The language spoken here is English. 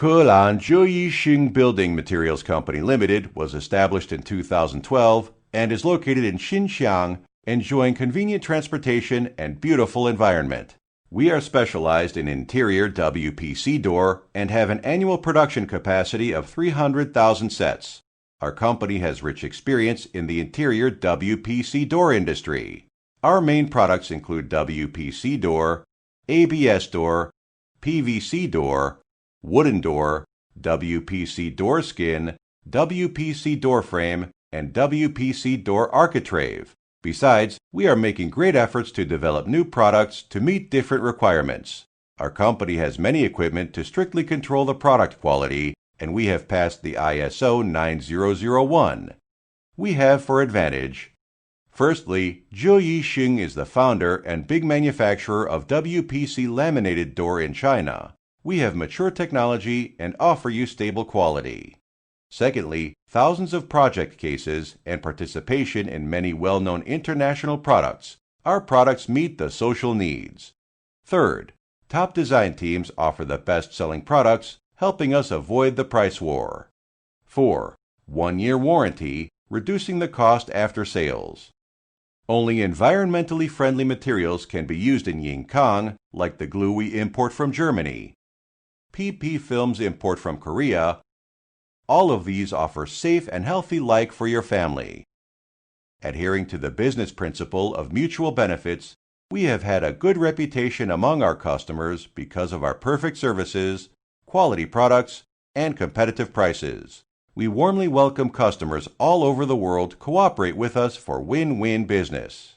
Helan Zheyi Building Materials Company Limited was established in 2012 and is located in Xinxiang, enjoying convenient transportation and beautiful environment. We are specialized in interior WPC door and have an annual production capacity of 300,000 sets. Our company has rich experience in the interior WPC door industry. Our main products include WPC door, ABS door, PVC door, wooden door, WPC door skin, WPC door frame, and WPC door architrave. Besides, we are making great efforts to develop new products to meet different requirements. Our company has many equipment to strictly control the product quality, and we have passed the ISO 9001. We have for advantage: firstly, Zhou Yixing is the founder and big manufacturer of WPC laminated door in China. We have mature technology and offer you stable quality. Secondly, thousands of project cases and participation in many well-known international products. Our products meet the social needs. Third, top design teams offer the best-selling products, helping us avoid the price war. 4. 1-year warranty, reducing the cost after sales. Only environmentally friendly materials can be used in Yingkang, like the glue we import from Germany. PP films import from Korea. All of these offer safe and healthy life for your family. Adhering to the business principle of mutual benefits, we have had a good reputation among our customers because of our perfect services, quality products, and competitive prices. We warmly welcome customers all over the world to cooperate with us for win-win business.